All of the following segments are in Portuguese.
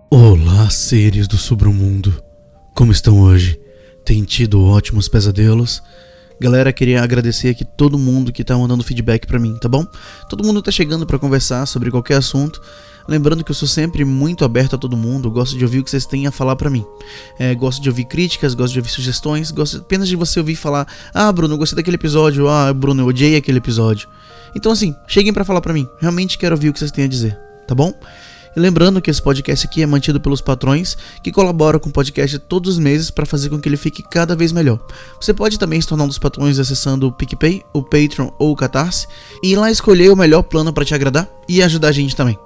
Olá, seres do submundo. Como estão hoje? Tem tido ótimos pesadelos? Galera, queria agradecer aqui todo mundo que tá mandando feedback pra mim, tá bom? Todo mundo tá chegando pra conversar sobre qualquer assunto. Lembrando que eu sou sempre muito aberto a todo mundo, gosto de ouvir o que vocês têm a falar pra mim. Gosto de ouvir críticas, gosto de ouvir sugestões, gosto apenas de você ouvir falar: ah, Bruno, eu gostei daquele episódio, ah, Bruno, eu odiei aquele episódio. Então assim, cheguem pra falar pra mim, realmente quero ouvir o que vocês têm a dizer, tá bom? E lembrando que esse podcast aqui é mantido pelos patrões que colaboram com o podcast todos os meses para fazer com que ele fique cada vez melhor. Você pode também se tornar um dos patrões acessando o PicPay, o Patreon ou o Catarse e ir lá escolher o melhor plano para te agradar e ajudar a gente também.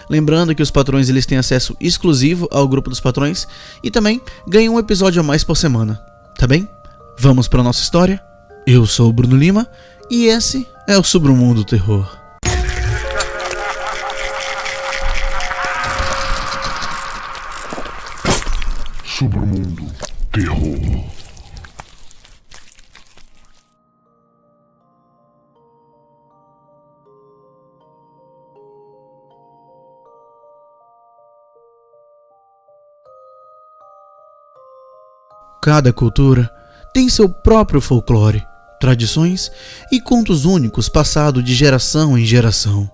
Lembrando que os patrões eles têm acesso exclusivo ao grupo dos patrões e também ganham um episódio a mais por semana, tá bem? Vamos para nossa história? Eu sou o Bruno Lima e esse é o Submundo do Terror. Submundo Terror. Cada cultura tem seu próprio folclore, tradições e contos únicos passados de geração em geração.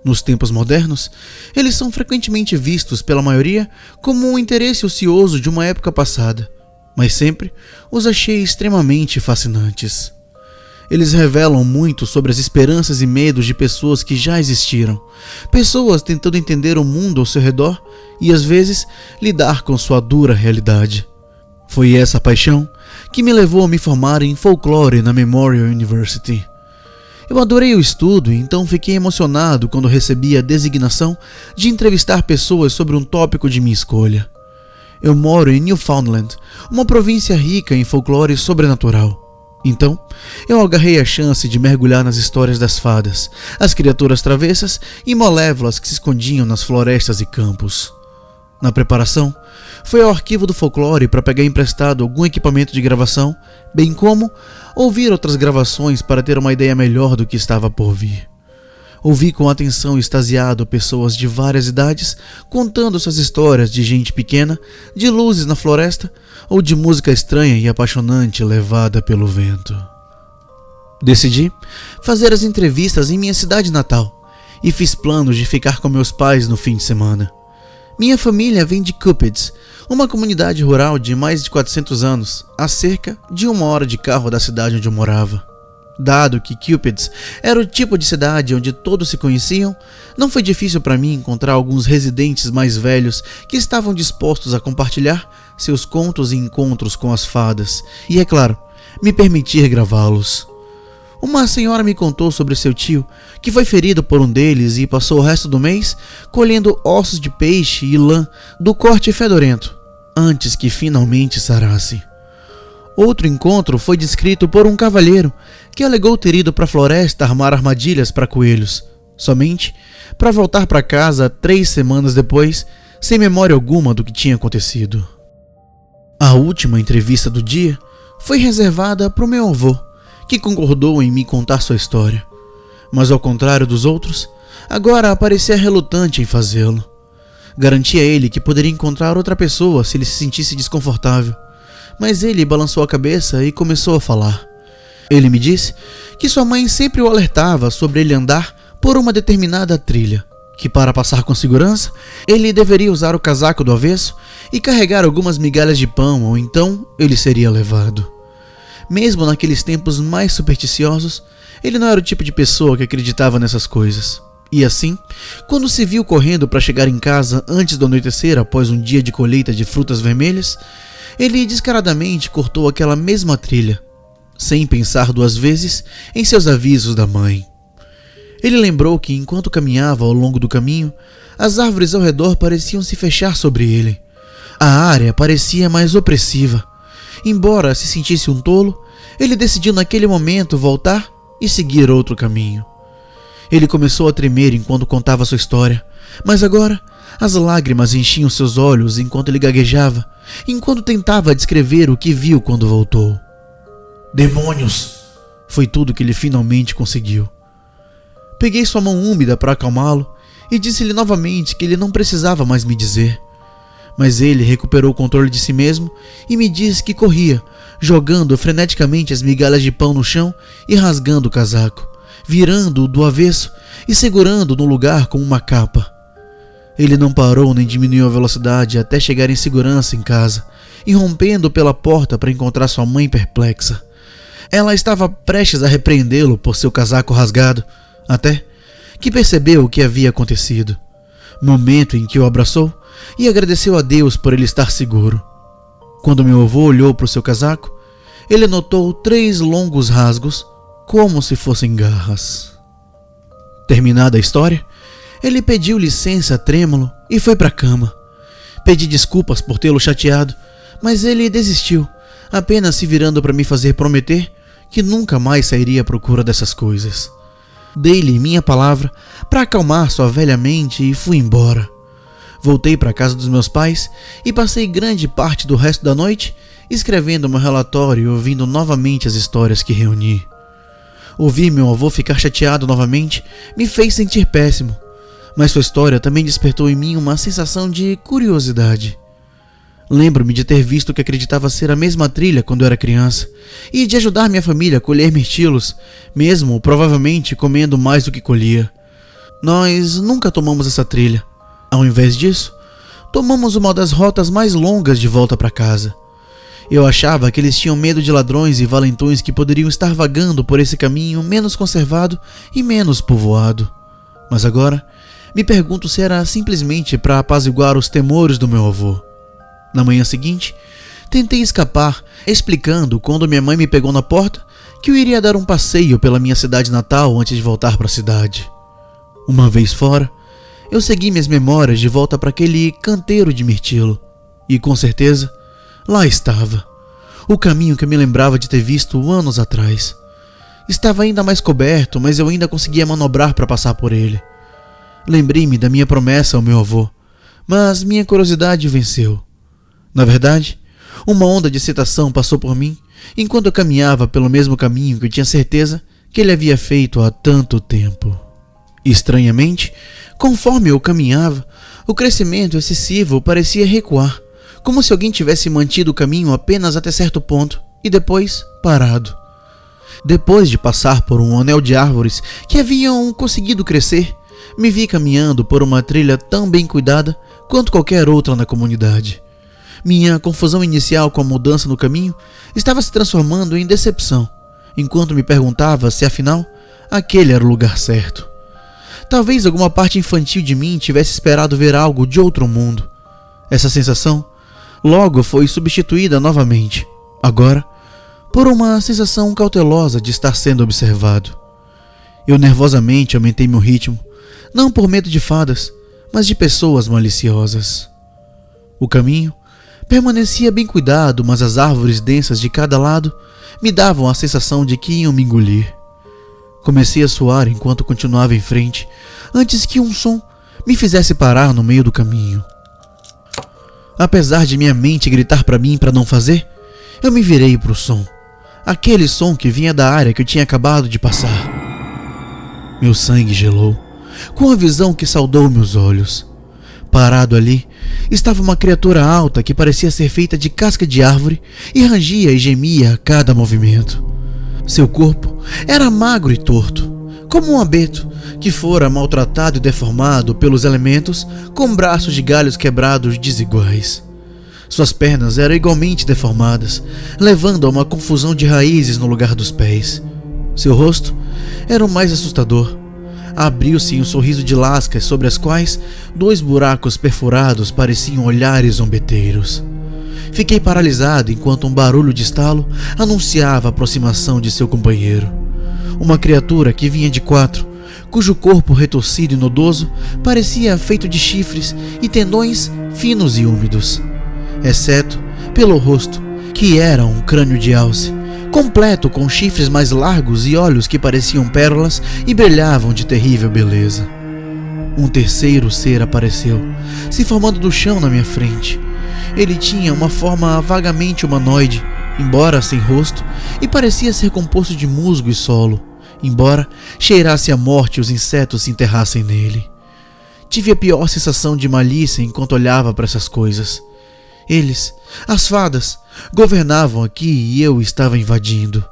Nos tempos modernos, eles são frequentemente vistos pela maioria como um interesse ocioso de uma época passada, mas sempre os achei extremamente fascinantes. Eles revelam muito sobre as esperanças e medos de pessoas que já existiram, pessoas tentando entender o mundo ao seu redor e às vezes lidar com sua dura realidade. Foi essa paixão que me levou a me formar em folclore na Memorial University. Eu adorei o estudo e então fiquei emocionado quando recebi a designação de entrevistar pessoas sobre um tópico de minha escolha. Eu moro em Newfoundland, uma província rica em folclore sobrenatural. Então, eu agarrei a chance de mergulhar nas histórias das fadas, as criaturas travessas e malévolas que se escondiam nas florestas e campos. Na preparação, fui ao arquivo do folclore para pegar emprestado algum equipamento de gravação, bem como ouvir outras gravações para ter uma ideia melhor do que estava por vir. Ouvi com atenção e extasiado pessoas de várias idades contando suas histórias de gente pequena, de luzes na floresta ou de música estranha e apaixonante levada pelo vento. Decidi fazer as entrevistas em minha cidade natal e fiz planos de ficar com meus pais no fim de semana. Minha família vem de Cupids, uma comunidade rural de mais de 400 anos, a cerca de 1 hora de carro da cidade onde eu morava. Dado que Cupids era o tipo de cidade onde todos se conheciam, não foi difícil para mim encontrar alguns residentes mais velhos que estavam dispostos a compartilhar seus contos e encontros com as fadas, e é claro, me permitir gravá-los. Uma senhora me contou sobre seu tio, que foi ferido por um deles e passou o resto do mês colhendo ossos de peixe e lã do corte fedorento, antes que finalmente sarasse. Outro encontro foi descrito por um cavalheiro que alegou ter ido para a floresta armar armadilhas para coelhos, somente para voltar para casa 3 semanas depois, sem memória alguma do que tinha acontecido. A última entrevista do dia foi reservada para o meu avô, que concordou em me contar sua história, mas ao contrário dos outros, agora parecia relutante em fazê-lo. Garanti a ele que poderia encontrar outra pessoa se ele se sentisse desconfortável, mas ele balançou a cabeça e começou a falar. Ele me disse que sua mãe sempre o alertava sobre ele andar por uma determinada trilha, que para passar com segurança, ele deveria usar o casaco do avesso e carregar algumas migalhas de pão, ou então ele seria levado. Mesmo naqueles tempos mais supersticiosos, ele não era o tipo de pessoa que acreditava nessas coisas. E assim, quando se viu correndo para chegar em casa antes do anoitecer após um dia de colheita de frutas vermelhas, ele descaradamente cortou aquela mesma trilha, sem pensar 2 vezes em seus avisos da mãe. Ele lembrou que enquanto caminhava ao longo do caminho, as árvores ao redor pareciam se fechar sobre ele. A área parecia mais opressiva. Embora se sentisse um tolo, ele decidiu naquele momento voltar e seguir outro caminho. Ele começou a tremer enquanto contava sua história, mas agora as lágrimas enchiam seus olhos enquanto ele gaguejava, enquanto tentava descrever o que viu quando voltou. Demônios! Foi tudo que ele finalmente conseguiu. Peguei sua mão úmida para acalmá-lo e disse-lhe novamente que ele não precisava mais me dizer. Mas ele recuperou o controle de si mesmo e me disse que corria, jogando freneticamente as migalhas de pão no chão e rasgando o casaco, virando-o do avesso e segurando no lugar com uma capa. Ele não parou nem diminuiu a velocidade até chegar em segurança em casa, irrompendo pela porta para encontrar sua mãe perplexa. Ela estava prestes a repreendê-lo por seu casaco rasgado, até que percebeu o que havia acontecido. Momento em que o abraçou e agradeceu a Deus por ele estar seguro. Quando meu avô olhou para o seu casaco, ele notou 3 longos rasgos, como se fossem garras. Terminada a história, ele pediu licença trêmulo e foi para a cama. Pedi desculpas por tê-lo chateado, mas ele desistiu, apenas se virando para me fazer prometer que nunca mais sairia à procura dessas coisas. Dei-lhe minha palavra para acalmar sua velha mente e fui embora. Voltei para a casa dos meus pais e passei grande parte do resto da noite escrevendo meu relatório e ouvindo novamente as histórias que reuni. Ouvir meu avô ficar chateado novamente me fez sentir péssimo, mas sua história também despertou em mim uma sensação de curiosidade. Lembro-me de ter visto que acreditava ser a mesma trilha quando eu era criança e de ajudar minha família a colher mirtilos, mesmo provavelmente comendo mais do que colhia. Nós nunca tomamos essa trilha. Ao invés disso, tomamos uma das rotas mais longas de volta para casa. Eu achava que eles tinham medo de ladrões e valentões que poderiam estar vagando por esse caminho menos conservado e menos povoado. Mas agora, me pergunto se era simplesmente para apaziguar os temores do meu avô. Na manhã seguinte, tentei escapar, explicando quando minha mãe me pegou na porta que eu iria dar um passeio pela minha cidade natal antes de voltar para a cidade. Uma vez fora, eu segui minhas memórias de volta para aquele canteiro de mirtilo, e com certeza, lá estava, o caminho que eu me lembrava de ter visto anos atrás. Estava ainda mais coberto, mas eu ainda conseguia manobrar para passar por ele. Lembrei-me da minha promessa ao meu avô, mas minha curiosidade venceu. Na verdade, uma onda de excitação passou por mim enquanto eu caminhava pelo mesmo caminho que eu tinha certeza que ele havia feito há tanto tempo. Estranhamente, conforme eu caminhava, o crescimento excessivo parecia recuar, como se alguém tivesse mantido o caminho apenas até certo ponto e depois parado. Depois de passar por um anel de árvores que haviam conseguido crescer, me vi caminhando por uma trilha tão bem cuidada quanto qualquer outra na comunidade. Minha confusão inicial com a mudança no caminho estava se transformando em decepção, enquanto me perguntava se, afinal, aquele era o lugar certo. Talvez alguma parte infantil de mim tivesse esperado ver algo de outro mundo. Essa sensação logo foi substituída novamente, agora, por uma sensação cautelosa de estar sendo observado. Eu nervosamente aumentei meu ritmo, não por medo de fadas, mas de pessoas maliciosas. O caminho permanecia bem cuidado, mas as árvores densas de cada lado me davam a sensação de que iam me engolir. Comecei a suar enquanto continuava em frente, antes que um som me fizesse parar no meio do caminho. Apesar de minha mente gritar para mim para não fazer, eu me virei para o som, aquele som que vinha da área que eu tinha acabado de passar. Meu sangue gelou, com a visão que saudou meus olhos. Parado ali, estava uma criatura alta que parecia ser feita de casca de árvore e rangia e gemia a cada movimento. Seu corpo era magro e torto, como um abeto que fora maltratado e deformado pelos elementos com braços de galhos quebrados desiguais. Suas pernas eram igualmente deformadas, levando a uma confusão de raízes no lugar dos pés. Seu rosto era o mais assustador. Abriu-se em um sorriso de lascas sobre as quais 2 buracos perfurados pareciam olhares zombeteiros. Fiquei paralisado enquanto um barulho de estalo anunciava a aproximação de seu companheiro. Uma criatura que vinha de 4, cujo corpo retorcido e nodoso parecia feito de chifres e tendões finos e úmidos, exceto pelo rosto, que era um crânio de alce, completo com chifres mais largos e olhos que pareciam pérolas e brilhavam de terrível beleza. Um terceiro ser apareceu, se formando do chão na minha frente. Ele tinha uma forma vagamente humanoide, embora sem rosto, e parecia ser composto de musgo e solo, embora cheirasse a morte e os insetos se enterrassem nele. tive a pior sensação de malícia enquanto olhava para essas coisas. Eles, as fadas, governavam aqui e eu estava invadindo.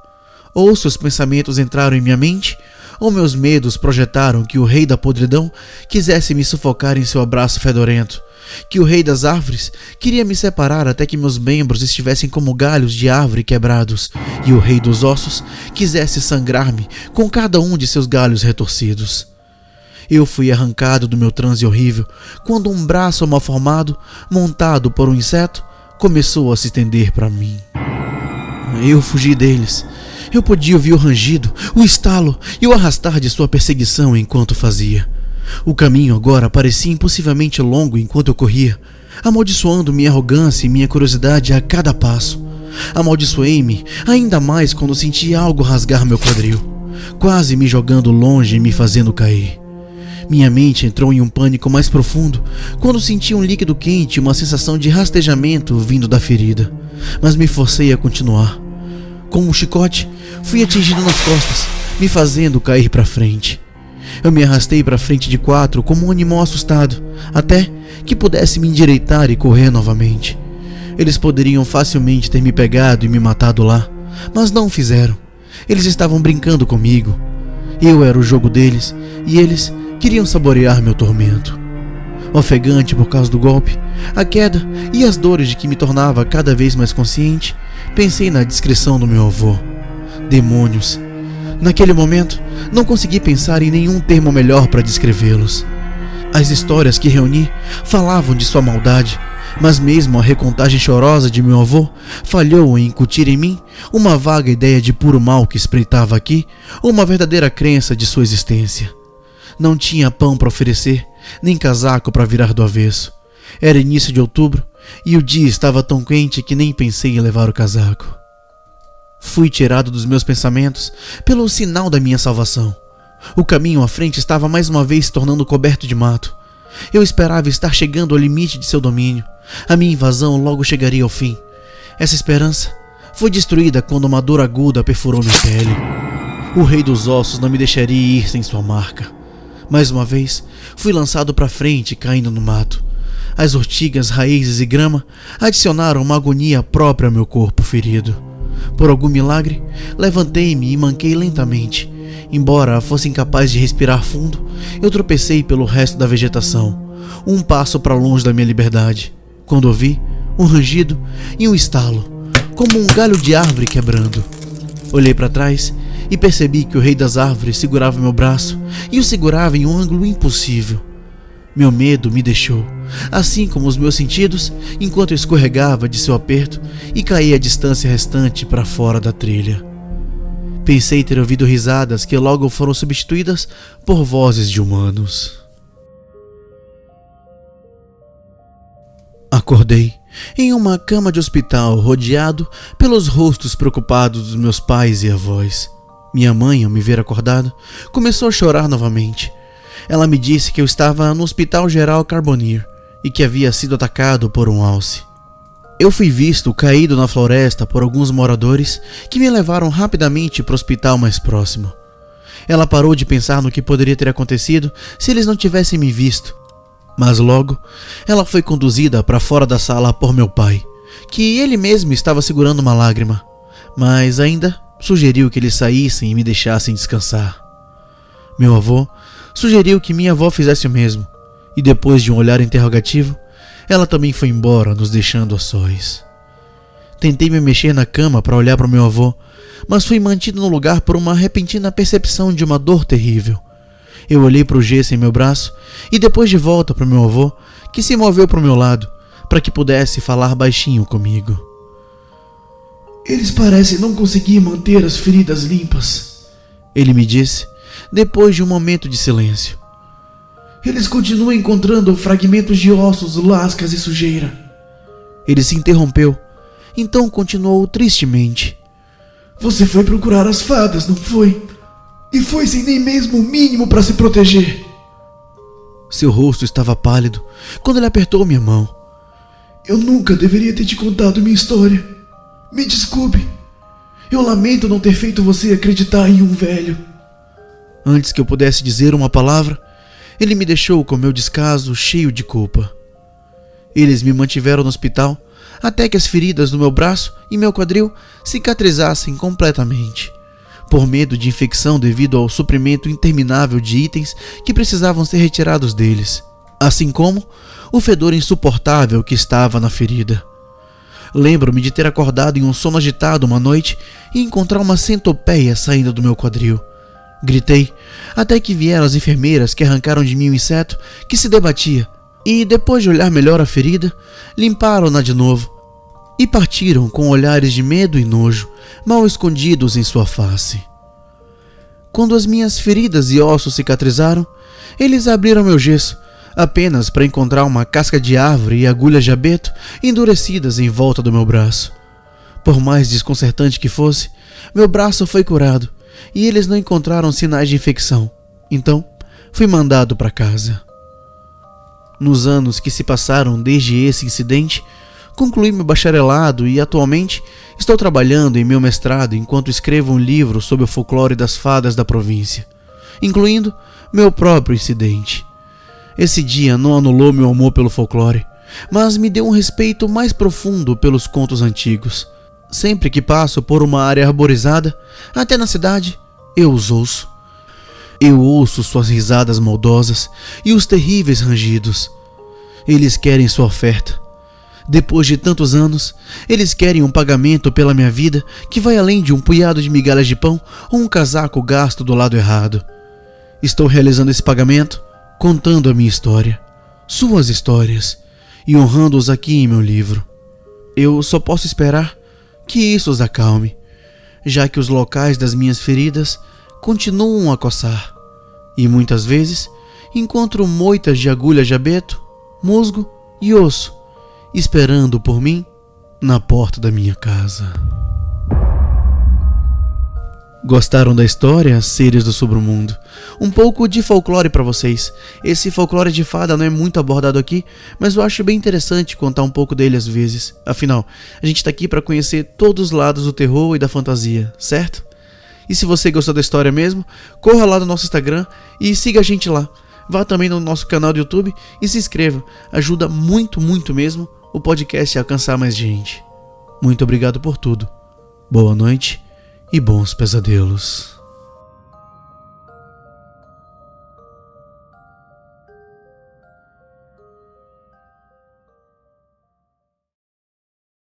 Ou seus pensamentos entraram em minha mente, ou meus medos projetaram que o rei da podridão quisesse me sufocar em seu abraço fedorento, que o rei das árvores queria me separar até que meus membros estivessem como galhos de árvore quebrados, e o rei dos ossos quisesse sangrar-me com cada um de seus galhos retorcidos. Eu fui arrancado do meu transe horrível quando um braço mal formado, montado por um inseto, começou a se estender para mim. Eu fugi deles. Eu podia ouvir o rangido, o estalo e o arrastar de sua perseguição enquanto fazia. O caminho agora parecia impossivelmente longo enquanto eu corria, amaldiçoando minha arrogância e minha curiosidade a cada passo. Amaldiçoei-me ainda mais quando senti algo rasgar meu quadril, quase me jogando longe e me fazendo cair. Minha mente entrou em um pânico mais profundo quando senti um líquido quente e uma sensação de rastejamento vindo da ferida, mas me forcei a continuar. Com um chicote, fui atingido nas costas, me fazendo cair para frente. Eu me arrastei para frente de 4 como um animal assustado, até que pudesse me endireitar e correr novamente. Eles poderiam facilmente ter me pegado e me matado lá, mas não fizeram. Eles estavam brincando comigo. Eu era o jogo deles e eles queriam saborear meu tormento. Ofegante por causa do golpe, a queda e as dores de que me tornava cada vez mais consciente, pensei na descrição do meu avô. Demônios. Naquele momento, não consegui pensar em nenhum termo melhor para descrevê-los. As histórias que reuni falavam de sua maldade, mas mesmo a recontagem chorosa de meu avô falhou em incutir em mim uma vaga ideia de puro mal que espreitava aqui, ou uma verdadeira crença de sua existência. Não tinha pão para oferecer, nem casaco para virar do avesso. Era início de outubro e o dia estava tão quente que nem pensei em levar o casaco. Fui tirado dos meus pensamentos pelo sinal da minha salvação. O caminho à frente estava mais uma vez se tornando coberto de mato. Eu esperava estar chegando ao limite de seu domínio. A minha invasão logo chegaria ao fim. Essa esperança foi destruída quando uma dor aguda perfurou minha pele. O rei dos ossos não me deixaria ir sem sua marca. Mais uma vez, fui lançado para frente, caindo no mato. As ortigas, raízes e grama adicionaram uma agonia própria ao meu corpo ferido. Por algum milagre, levantei-me e manquei lentamente. Embora fosse incapaz de respirar fundo, eu tropecei pelo resto da vegetação, um passo para longe da minha liberdade, quando ouvi um rangido e um estalo, como um galho de árvore quebrando. Olhei para trás e percebi que o rei das árvores segurava meu braço e o segurava em um ângulo impossível. Meu medo me deixou, assim como os meus sentidos, enquanto eu escorregava de seu aperto e caía a distância restante para fora da trilha. Pensei ter ouvido risadas que logo foram substituídas por vozes de humanos. Acordei em uma cama de hospital rodeado pelos rostos preocupados dos meus pais e avós. Minha mãe, ao me ver acordado, começou a chorar novamente. Ela me disse que eu estava no Hospital Geral Carbonier e que havia sido atacado por um alce. Eu fui visto caído na floresta por alguns moradores que me levaram rapidamente para o hospital mais próximo. Ela parou de pensar no que poderia ter acontecido se eles não tivessem me visto. Mas logo, ela foi conduzida para fora da sala por meu pai, que ele mesmo estava segurando uma lágrima, mas ainda sugeriu que eles saíssem e me deixassem descansar. Meu avô sugeriu que minha avó fizesse o mesmo, e depois de um olhar interrogativo, ela também foi embora, nos deixando a sós. Tentei me mexer na cama para olhar para o meu avô, mas fui mantido no lugar por uma repentina percepção de uma dor terrível. Eu olhei para o gesso em meu braço e depois de volta para o meu avô, que se moveu para o meu lado, para que pudesse falar baixinho comigo. Eles parecem não conseguir manter as feridas limpas, ele me disse, depois de um momento de silêncio. Eles continuam encontrando fragmentos de ossos, lascas e sujeira. Ele se interrompeu, então continuou tristemente. Você foi procurar as fadas, não foi? E foi sem nem mesmo o mínimo para se proteger. Seu rosto estava pálido quando ele apertou minha mão. Eu nunca deveria ter te contado minha história. Me desculpe. Eu lamento não ter feito você acreditar em um velho. Antes que eu pudesse dizer uma palavra, ele me deixou com meu descaso cheio de culpa. Eles me mantiveram no hospital até que as feridas no meu braço e meu quadril cicatrizassem completamente, por medo de infecção devido ao suprimento interminável de itens que precisavam ser retirados deles, assim como o fedor insuportável que estava na ferida. Lembro-me de ter acordado em um sono agitado uma noite e encontrar uma centopeia saindo do meu quadril. Gritei, até que vieram as enfermeiras que arrancaram de mim o inseto que se debatia e, depois de olhar melhor a ferida, limparam-na de novo e partiram com olhares de medo e nojo, mal escondidos em sua face. Quando as minhas feridas e ossos cicatrizaram, eles abriram meu gesso, apenas para encontrar uma casca de árvore e agulhas de abeto endurecidas em volta do meu braço. Por mais desconcertante que fosse, meu braço foi curado e eles não encontraram sinais de infecção. Então, fui mandado para casa. Nos anos que se passaram desde esse incidente, concluí meu bacharelado e atualmente estou trabalhando em meu mestrado enquanto escrevo um livro sobre o folclore das fadas da província, incluindo meu próprio incidente. Esse dia não anulou meu amor pelo folclore, mas me deu um respeito mais profundo pelos contos antigos. Sempre que passo por uma área arborizada, até na cidade, eu os ouço. Eu ouço suas risadas maldosas e os terríveis rangidos. Eles querem sua oferta. Depois de tantos anos, eles querem um pagamento pela minha vida que vai além de um punhado de migalhas de pão ou um casaco gasto do lado errado. Estou realizando esse pagamento contando a minha história, suas histórias, e honrando-os aqui em meu livro. Eu só posso esperar que isso os acalme, já que os locais das minhas feridas continuam a coçar, e muitas vezes encontro moitas de agulhas de abeto, musgo e osso, esperando por mim na porta da minha casa. Gostaram da história, seres do submundo? Um pouco de folclore para vocês. Esse folclore de fada não é muito abordado aqui, mas eu acho bem interessante contar um pouco dele às vezes. Afinal, a gente tá aqui para conhecer todos os lados do terror e da fantasia, certo? E se você gostou da história mesmo, corra lá no nosso Instagram e siga a gente lá. Vá também no nosso canal do YouTube e se inscreva. Ajuda muito, muito mesmo o podcast a alcançar mais gente. Muito obrigado por tudo. Boa noite e bons pesadelos.